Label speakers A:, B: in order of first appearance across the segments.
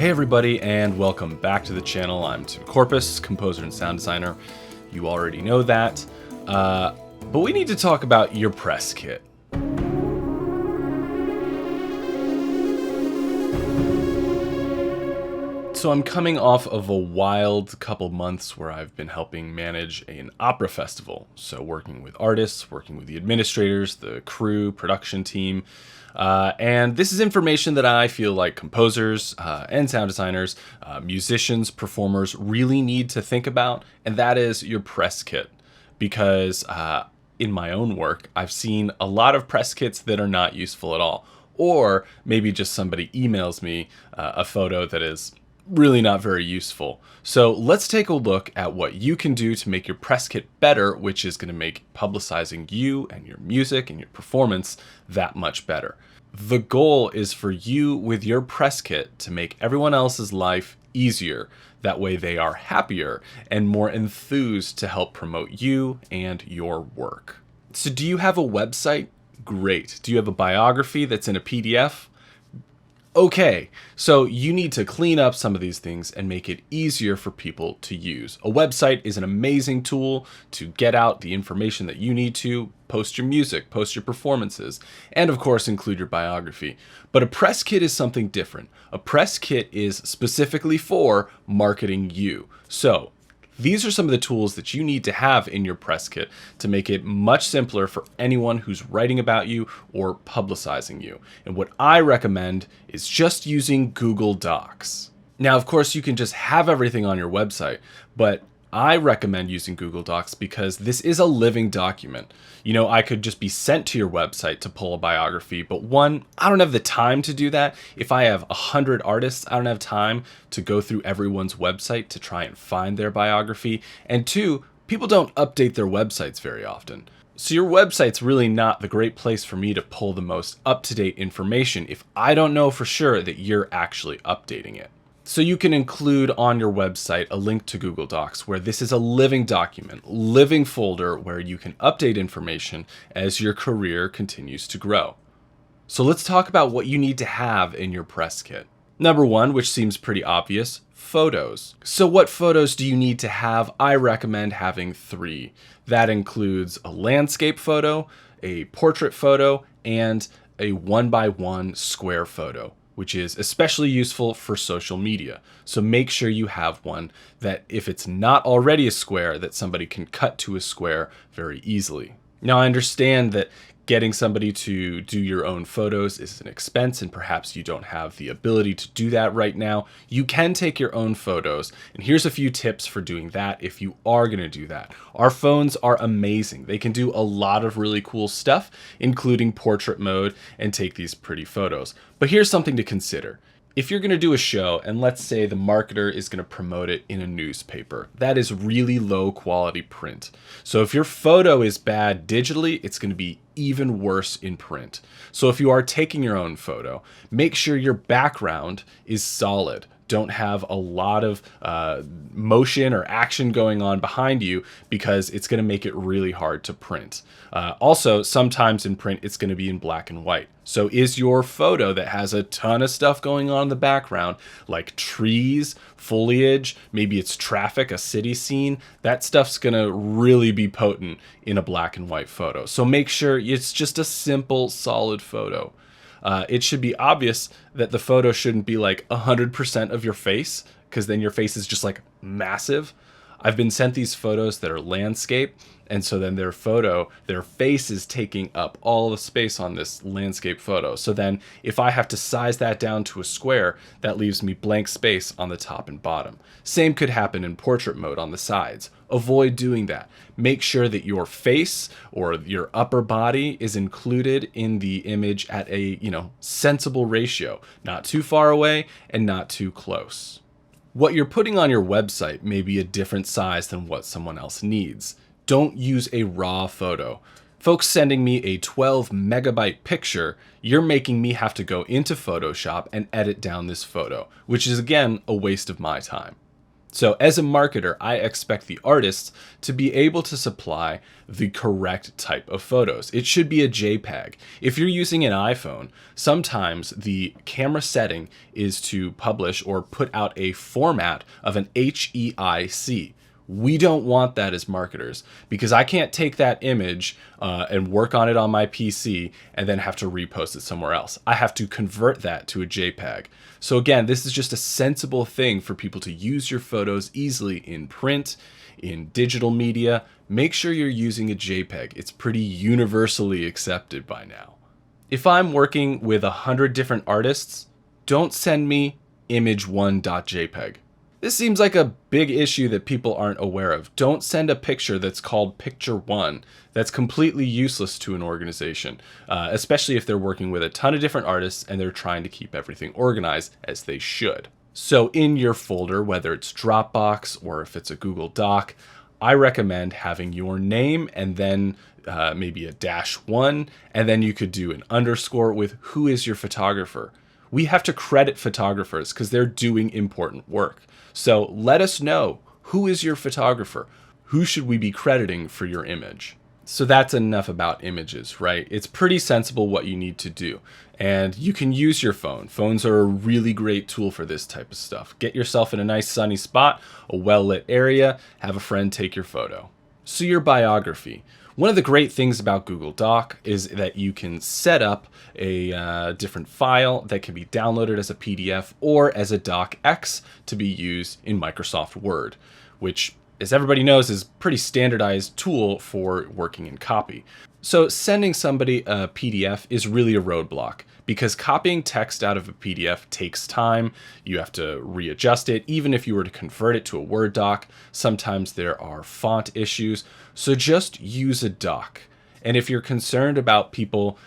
A: Hey everybody, and welcome back to the channel. I'm Tim Corpus, composer and sound designer. You already know that, but we need to talk about your press kit. So I'm coming off of a wild couple months where I've been helping manage an opera festival. So working with artists, working with the administrators, the crew, production team. And this is information that I feel like composers and sound designers, musicians, performers really need to think about. And that is your press kit. Because in my own work, I've seen a lot of press kits that are not useful at all. Or maybe just somebody emails me a photo that is really not very useful. So let's take a look at what you can do to make your press kit better, which is going to make publicizing you and your music and your performance that much better. The goal is for you with your press kit to make everyone else's life easier. That way they are happier and more enthused to help promote you and your work. So do you have a website? Great. Do you have a biography that's in a PDF? Okay, so you need to clean up some of these things and make it easier for people to use. A website is an amazing tool to get out the information that you need to post your music, post your performances, and of course include your biography. But a press kit is something different. A press kit is specifically for marketing you. So these are some of the tools that you need to have in your press kit to make it much simpler for anyone who's writing about you or publicizing you. And what I recommend is just using Google Docs. Now, of course, you can just have everything on your website, but I recommend using Google Docs because this is a living document. You know, I could just be sent to your website to pull a biography, but one, I don't have the time to do that. If I have 100 artists, I don't have time to go through everyone's website to try and find their biography. And two, people don't update their websites very often. So your website's really not the great place for me to pull the most up-to-date information if I don't know for sure that you're actually updating it. So you can include on your website a link to Google Docs where this is a living document, living folder where you can update information as your career continues to grow. So let's talk about what you need to have in your press kit. Number one, which seems pretty obvious, photos. So what photos do you need to have? I recommend having 3. That includes a landscape photo, a portrait photo, and a 1x1 square photo, which is especially useful for social media. So make sure you have one that if it's not already a square, that somebody can cut to a square very easily. Now, I understand that getting somebody to do your own photos is an expense and perhaps you don't have the ability to do that right now. You can take your own photos, and here's a few tips for doing that if you are going to do that. Our phones are amazing. They can do a lot of really cool stuff, including portrait mode, and take these pretty photos. But here's something to consider. If you're going to do a show, and let's say the marketer is going to promote it in a newspaper, that is really low quality print. So if your photo is bad digitally, it's going to be even worse in print. So if you are taking your own photo, make sure your background is solid. Don't have a lot of motion or action going on behind you because it's going to make it really hard to print. Also, sometimes in print, it's going to be in black and white. So is your photo that has a ton of stuff going on in the background, like trees, foliage, maybe it's traffic, a city scene, that stuff's going to really be potent in a black and white photo. So make sure it's just a simple, solid photo. It should be obvious that the photo shouldn't be like 100% of your face, because then your face is just like massive. I've been sent these photos that are landscape, and so then their face is taking up all the space on this landscape photo. So then if I have to size that down to a square, that leaves me blank space on the top and bottom. Same could happen in portrait mode on the sides. Avoid doing that. Make sure that your face or your upper body is included in the image at a, sensible ratio, not too far away and not too close. What you're putting on your website may be a different size than what someone else needs. Don't use a raw photo. Folks sending me a 12 megabyte picture, you're making me have to go into Photoshop and edit down this photo, which is again a waste of my time. So as a marketer, I expect the artists to be able to supply the correct type of photos. It should be a JPEG. If you're using an iPhone, sometimes the camera setting is to publish or put out a format of an HEIC. We don't want that as marketers, because I can't take that image and work on it on my PC and then have to repost it somewhere else. I have to convert that to a JPEG. So again, this is just a sensible thing for people to use your photos easily in print, in digital media. Make sure you're using a JPEG. It's pretty universally accepted by now. If I'm working with 100 different artists, don't send me image1.jpg. This seems like a big issue that people aren't aware of. Don't send a picture that's called picture one. That's completely useless to an organization, especially if they're working with a ton of different artists and they're trying to keep everything organized as they should. So in your folder, whether it's Dropbox or if it's a Google Doc, I recommend having your name and then maybe a -1, and then you could do an underscore with who is your photographer. We have to credit photographers because they're doing important work. So let us know, who is your photographer? Who should we be crediting for your image? So that's enough about images, right? It's pretty sensible what you need to do. And you can use your phone. Phones are a really great tool for this type of stuff. Get yourself in a nice sunny spot, a well-lit area, have a friend take your photo. So your biography. One of the great things about Google Doc is that you can set up a different file that can be downloaded as a PDF or as a docx to be used in Microsoft Word, which, as everybody knows, is a pretty standardized tool for working in copy. So sending somebody a PDF is really a roadblock, because copying text out of a PDF takes time. You have to readjust it. Even if you were to convert it to a Word doc, sometimes there are font issues. So just use a doc. And if you're concerned about people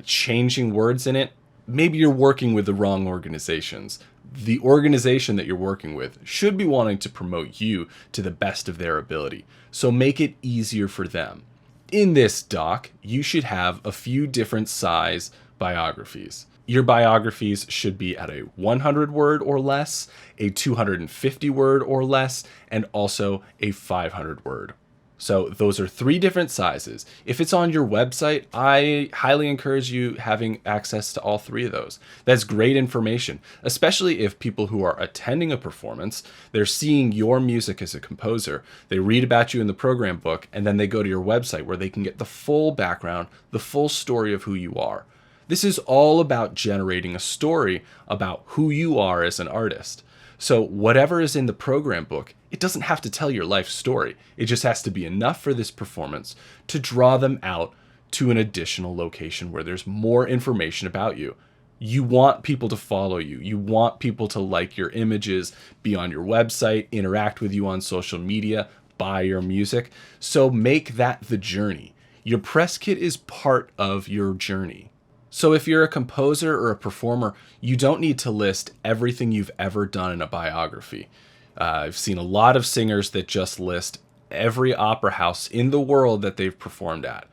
A: changing words in it, maybe you're working with the wrong organizations. The organization that you're working with should be wanting to promote you to the best of their ability. So make it easier for them. In this doc, you should have a few different size biographies. Your biographies should be at a 100 word or less, a 250 word or less, and also a 500 word. So those are 3 different sizes. If it's on your website, I highly encourage you having access to all 3 of those. That's great information, especially if people who are attending a performance, they're seeing your music as a composer, they read about you in the program book, and then they go to your website where they can get the full background, the full story of who you are. This is all about generating a story about who you are as an artist. So whatever is in the program book, it doesn't have to tell your life story. It just has to be enough for this performance to draw them out to an additional location where there's more information about you. You want people to follow you. You want people to like your images, be on your website, interact with you on social media, buy your music. So make that the journey. Your press kit is part of your journey. So if you're a composer or a performer, you don't need to list everything you've ever done in a biography. I've seen a lot of singers that just list every opera house in the world that they've performed at.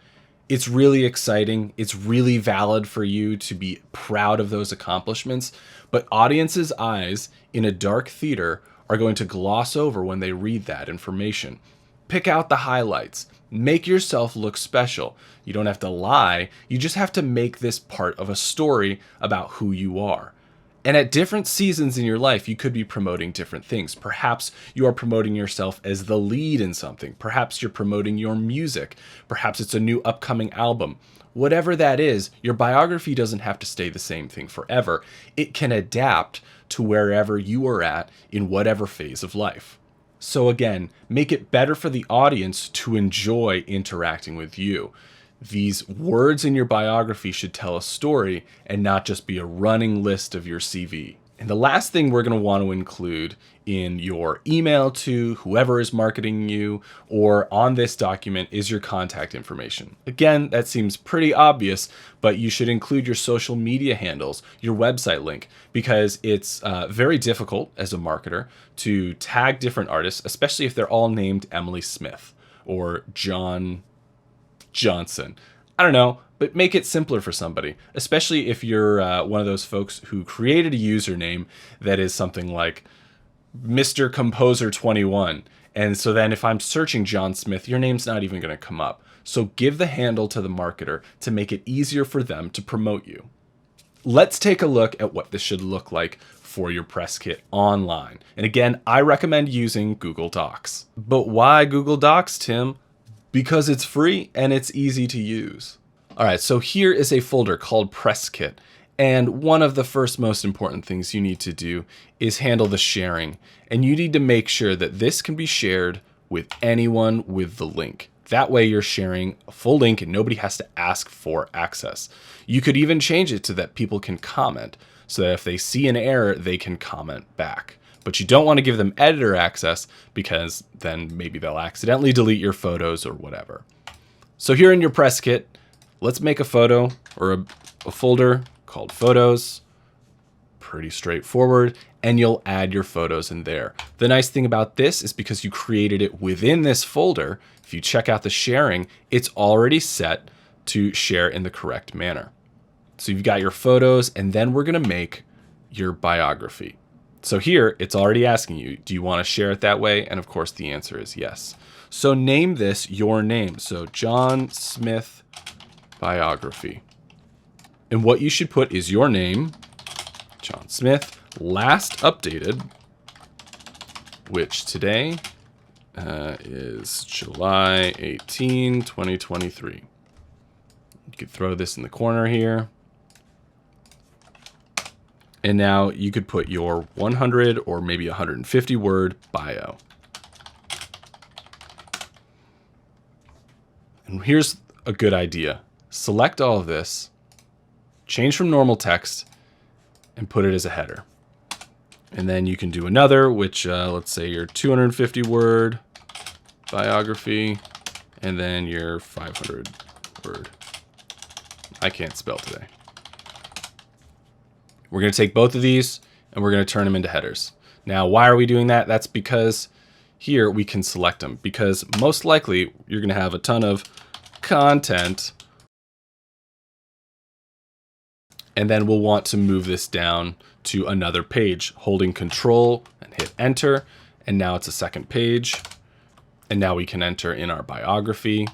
A: It's really exciting. It's really valid for you to be proud of those accomplishments, but audiences' eyes in a dark theater are going to gloss over when they read that information. Pick out the highlights. Make yourself look special. You don't have to lie. You just have to make this part of a story about who you are. And at different seasons in your life, you could be promoting different things. Perhaps you are promoting yourself as the lead in something. Perhaps you're promoting your music. Perhaps it's a new upcoming album. Whatever that is, your biography doesn't have to stay the same thing forever. It can adapt to wherever you are at in whatever phase of life. So again, make it better for the audience to enjoy interacting with you. These words in your biography should tell a story and not just be a running list of your CV. And the last thing we're going to want to include in your email to whoever is marketing you or on this document is your contact information. Again, that seems pretty obvious, but you should include your social media handles, your website link, because it's very difficult as a marketer to tag different artists, especially if they're all named Emily Smith or John Johnson. I don't know, but make it simpler for somebody, especially if you're one of those folks who created a username that is something like Mr. Composer 21. And so then if I'm searching John Smith, your name's not even going to come up. So give the handle to the marketer to make it easier for them to promote you. Let's take a look at what this should look like for your press kit online. And again, I recommend using Google Docs. But why Google Docs, Tim? Because it's free and it's easy to use. All right, so here is a folder called Press Kit. And one of the first most important things you need to do is handle the sharing. And you need to make sure that this can be shared with anyone with the link. That way you're sharing a full link and nobody has to ask for access. You could even change it to that people can comment so that if they see an error, they can comment back. But you don't want to give them editor access because then maybe they'll accidentally delete your photos or whatever. So here in your press kit, let's make a photo or a folder called Photos. Pretty straightforward. And you'll add your photos in there. The nice thing about this is because you created it within this folder, if you check out the sharing, it's already set to share in the correct manner. So you've got your photos, and then we're going to make your biography. So here it's already asking you, do you want to share it that way? And of course the answer is yes. So name this your name. So John Smith biography. And what you should put is your name, John Smith, last updated, which today is July 18, 2023. You could throw this in the corner here. And now you could put your 100 or maybe 150 word bio. And here's a good idea. Select all of this, change from normal text, and put it as a header. And then you can do another, which let's say your 250 word biography, and then your 500 word. I can't spell today. We're going to take both of these and we're going to turn them into headers. Now, why are we doing that? That's because here we can select them, because most likely you're going to have a ton of content, and then we'll want to move this down to another page, holding Control and hit Enter. And now it's a second page. And now we can enter in our biography.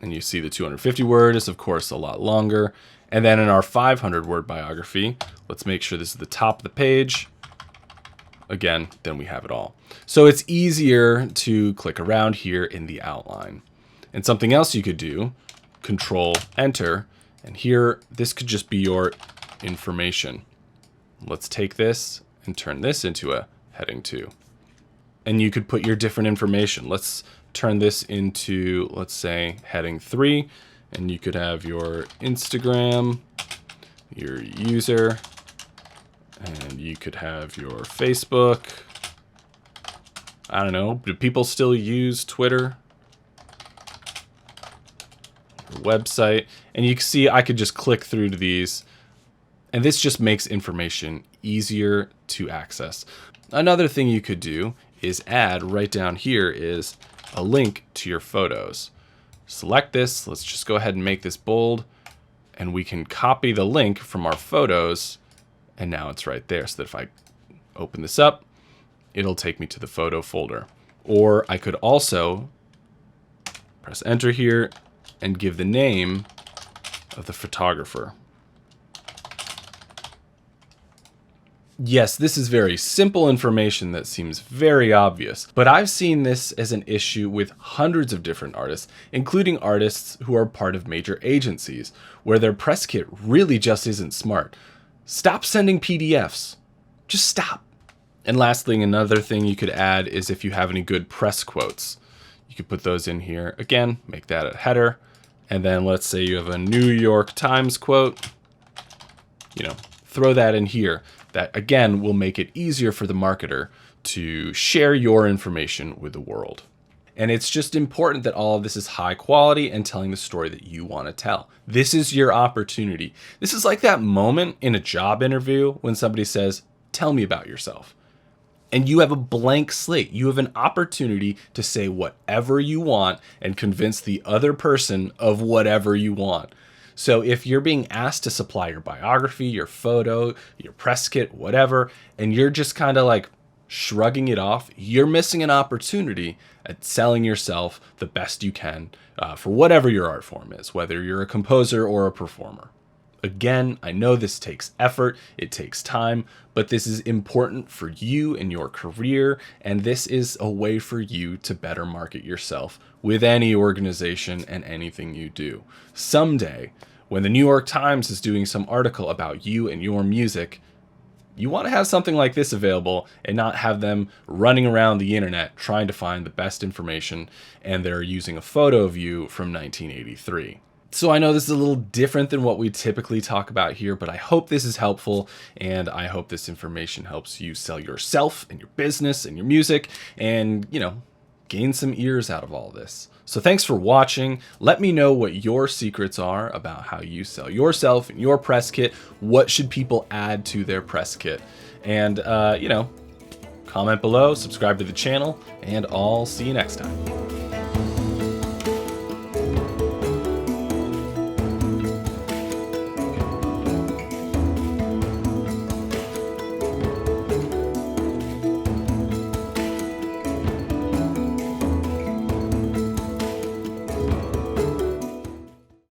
A: And you see the 250 word is of course a lot longer. And then in our 500 word biography, let's make sure this is the top of the page. Again, then we have it all. So it's easier to click around here in the outline. And something else you could do, Control Enter, and here this could just be your information. Let's take this and turn this into a heading 2. And you could put your different information. Let's turn this into, let's say, heading 3, and you could have your Instagram, your user, and you could have your Facebook. I don't know, do people still use Twitter? Your website. And you can see I could just click through to these, and this just makes information easier to access. Another thing you could do is add right down here is a link to your photos. Select this, let's just go ahead and make this bold, and we can copy the link from our photos, and now it's right there, so that if I open this up, it'll take me to the photo folder. Or I could also press enter here and give the name of the photographer. Yes, this is very simple information that seems very obvious, but I've seen this as an issue with hundreds of different artists, including artists who are part of major agencies, where their press kit really just isn't smart. Stop sending PDFs. Just stop. And last thing, another thing you could add is if you have any good press quotes. You could put those in here. Again, make that a header. And then let's say you have a New York Times quote. Throw that in here. That again will make it easier for the marketer to share your information with the world. And it's just important that all of this is high quality and telling the story that you want to tell. This is your opportunity. This is like that moment in a job interview when somebody says, "Tell me about yourself." And you have a blank slate. You have an opportunity to say whatever you want and convince the other person of whatever you want. So if you're being asked to supply your biography, your photo, your press kit, whatever, and you're just kind of like shrugging it off, you're missing an opportunity at selling yourself the best you can for whatever your art form is, whether you're a composer or a performer. Again, I know this takes effort, it takes time, but this is important for you and your career, and this is a way for you to better market yourself with any organization and anything you do. Someday, when the New York Times is doing some article about you and your music, you want to have something like this available and not have them running around the internet trying to find the best information, and they're using a photo of you from 1983. So I know this is a little different than what we typically talk about here, but I hope this is helpful, and I hope this information helps you sell yourself and your business and your music and, gain some ears out of all this. So thanks for watching. Let me know what your secrets are about how you sell yourself and your press kit. What should people add to their press kit? And, comment below, subscribe to the channel, and I'll see you next time.